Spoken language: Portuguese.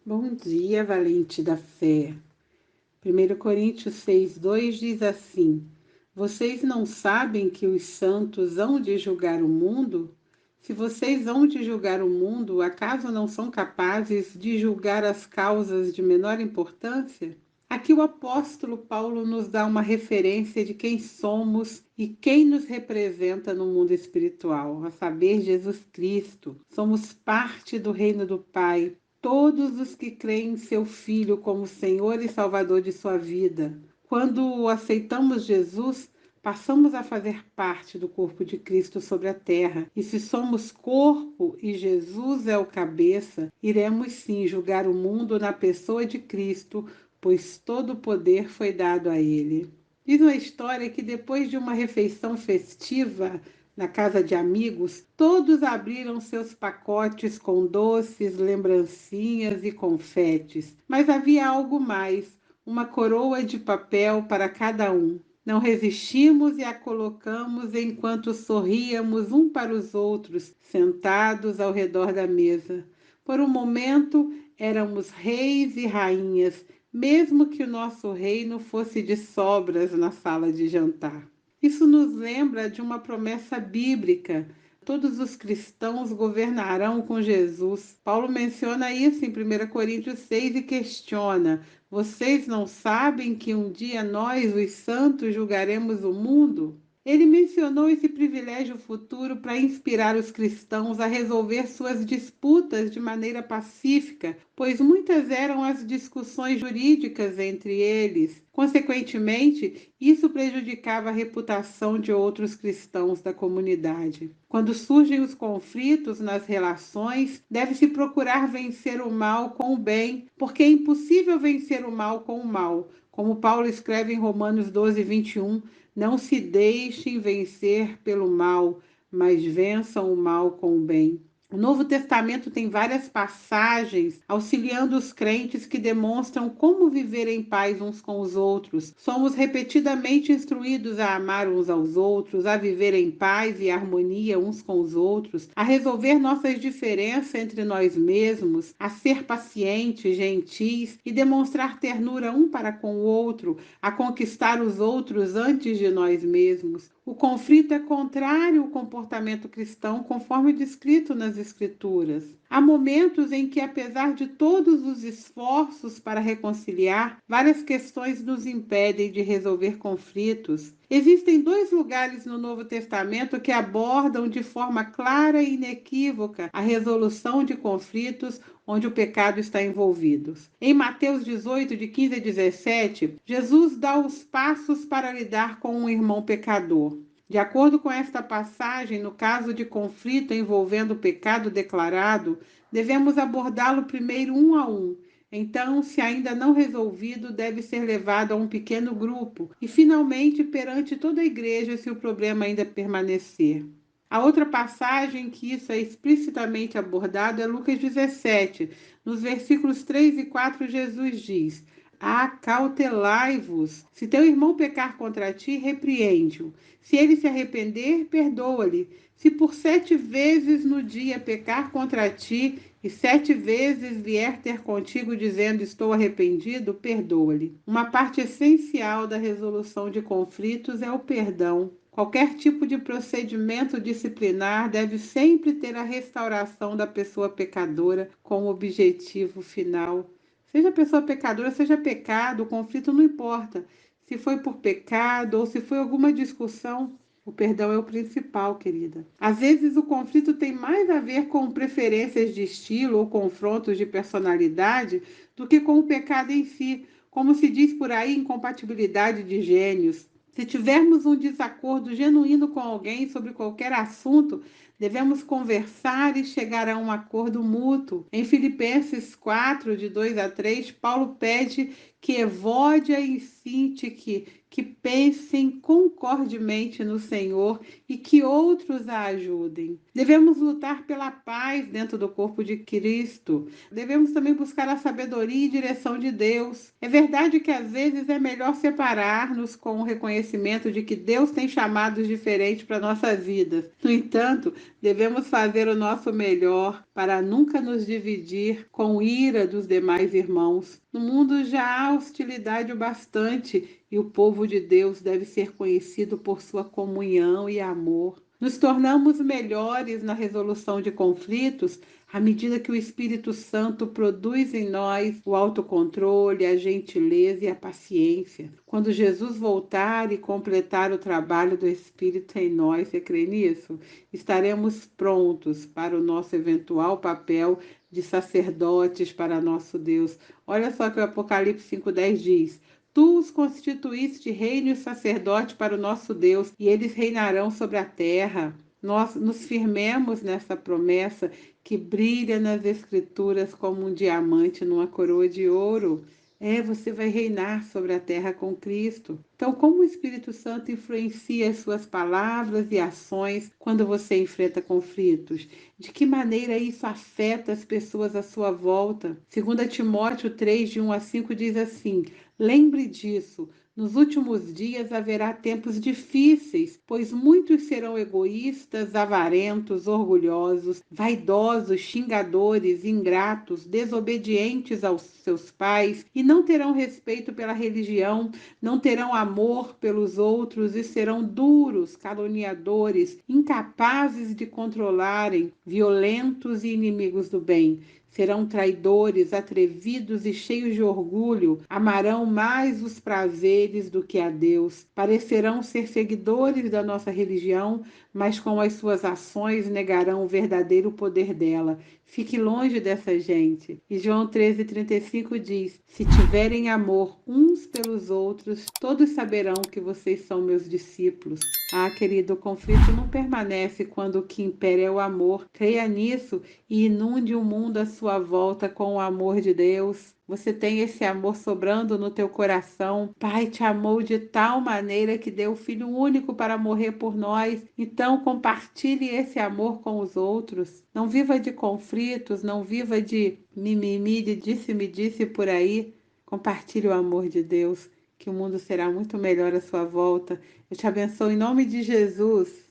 Bom dia, valente da fé. 1 Coríntios 6:2 diz assim: Vocês não sabem que os santos hão de julgar o mundo? Se vocês hão de julgar o mundo, acaso não são capazes de julgar as causas de menor importância? Aqui o apóstolo Paulo nos dá uma referência de quem somos e quem nos representa no mundo espiritual, a saber, Jesus Cristo. Somos parte do reino do Pai. Todos os que creem em seu Filho como Senhor e Salvador de sua vida. Quando aceitamos Jesus, passamos a fazer parte do corpo de Cristo sobre a terra. E se somos corpo e Jesus é o cabeça, iremos sim julgar o mundo na pessoa de Cristo, pois todo o poder foi dado a ele. Diz uma história que depois de uma refeição festiva na casa de amigos, todos abriram seus pacotes com doces, lembrancinhas e confetes. Mas havia algo mais, uma coroa de papel para cada um. Não resistimos e a colocamos enquanto sorríamos um para os outros, sentados ao redor da mesa. Por um momento éramos reis e rainhas, mesmo que o nosso reino fosse de sobras na sala de jantar. Isso nos lembra de uma promessa bíblica. Todos os cristãos governarão com Jesus. Paulo menciona isso em 1 Coríntios 6 e questiona: Vocês não sabem que um dia nós, os santos, julgaremos o mundo? Ele mencionou esse privilégio futuro para inspirar os cristãos a resolver suas disputas de maneira pacífica, pois muitas eram as discussões jurídicas entre eles. Consequentemente, isso prejudicava a reputação de outros cristãos da comunidade. Quando surgem os conflitos nas relações, deve-se procurar vencer o mal com o bem, porque é impossível vencer o mal com o mal. Como Paulo escreve em Romanos 12:21, não se deixem vencer pelo mal, mas vençam o mal com o bem. O Novo Testamento tem várias passagens auxiliando os crentes que demonstram como viver em paz uns com os outros. Somos repetidamente instruídos a amar uns aos outros, a viver em paz e harmonia uns com os outros, a resolver nossas diferenças entre nós mesmos, a ser pacientes, gentis e demonstrar ternura um para com o outro, a conquistar os outros antes de nós mesmos. O conflito é contrário ao comportamento cristão, conforme descrito nas Escrituras. Há momentos em que, apesar de todos os esforços para reconciliar, várias questões nos impedem de resolver conflitos. Existem dois lugares no Novo Testamento que abordam de forma clara e inequívoca a resolução de conflitos onde o pecado está envolvido. Em Mateus 18, de 15 a 17, Jesus dá os passos para lidar com um irmão pecador. De acordo com esta passagem, no caso de conflito envolvendo o pecado declarado, devemos abordá-lo primeiro um a um. Então, se ainda não resolvido, deve ser levado a um pequeno grupo e, finalmente, perante toda a igreja, se o problema ainda permanecer. A outra passagem que isso é explicitamente abordado é Lucas 17. Nos versículos 3 e 4, Jesus diz: Acautelai-vos. Se teu irmão pecar contra ti, repreende-o. Se ele se arrepender, perdoa-lhe. Se por 7 vezes no dia pecar contra ti, e 7 vezes vier ter contigo dizendo estou arrependido, perdoa-lhe. Uma parte essencial da resolução de conflitos é o perdão. Qualquer tipo de procedimento disciplinar deve sempre ter a restauração da pessoa pecadora com o objetivo final. Seja pessoa pecadora, seja pecado, o conflito não importa. Se foi por pecado ou se foi alguma discussão, o perdão é o principal, querida. Às vezes o conflito tem mais a ver com preferências de estilo ou confrontos de personalidade do que com o pecado em si. Como se diz por aí, incompatibilidade de gênios. Se tivermos um desacordo genuíno com alguém sobre qualquer assunto, devemos conversar e chegar a um acordo mútuo. Em Filipenses 4, de 2 a 3, Paulo pede que Evódia e Sintique que pensem concordemente no Senhor e que outros a ajudem. Devemos lutar pela paz dentro do corpo de Cristo. Devemos também buscar a sabedoria e direção de Deus. É verdade que às vezes é melhor separar-nos com o reconhecimento de que Deus tem chamados diferentes para nossas vidas. No entanto, devemos fazer o nosso melhor para nunca nos dividir com ira dos demais irmãos. No mundo já há hostilidade o bastante e o povo de Deus deve ser conhecido por sua comunhão e amor. Nos tornamos melhores na resolução de conflitos à medida que o Espírito Santo produz em nós o autocontrole, a gentileza e a paciência. Quando Jesus voltar e completar o trabalho do Espírito em nós, você crê nisso? Estaremos prontos para o nosso eventual papel de sacerdotes para nosso Deus. Olha só que o Apocalipse 5:10 diz: Tu os constituíste reino e sacerdote para o nosso Deus, e eles reinarão sobre a terra. Nós nos firmemos nessa promessa que brilha nas Escrituras como um diamante numa coroa de ouro. Você vai reinar sobre a terra com Cristo. Então, como o Espírito Santo influencia as suas palavras e ações quando você enfrenta conflitos? De que maneira isso afeta as pessoas à sua volta? 2 Timóteo 3, de 1 a 5 diz assim: Lembre disso. Nos últimos dias haverá tempos difíceis, pois muitos serão egoístas, avarentos, orgulhosos, vaidosos, xingadores, ingratos, desobedientes aos seus pais e não terão respeito pela religião, não terão amor pelos outros e serão duros, caluniadores, incapazes de controlarem, violentos e inimigos do bem. Serão traidores, atrevidos e cheios de orgulho, amarão mais os prazeres do que a Deus. Parecerão ser seguidores da nossa religião, mas com as suas ações negarão o verdadeiro poder dela. Fique longe dessa gente. E João 13:35 diz: Se tiverem amor uns pelos outros, todos saberão que vocês são meus discípulos. Querido, o conflito não permanece quando o que impera é o amor. Creia nisso e inunde o mundo à sua volta com o amor de Deus. Você tem esse amor sobrando no teu coração. Pai te amou de tal maneira que deu o Filho único para morrer por nós. Então compartilhe esse amor com os outros. Não viva de conflitos, não viva de mimimi, de disse-me-disse por aí. Compartilhe o amor de Deus, que o mundo será muito melhor à sua volta. Eu te abençoo em nome de Jesus.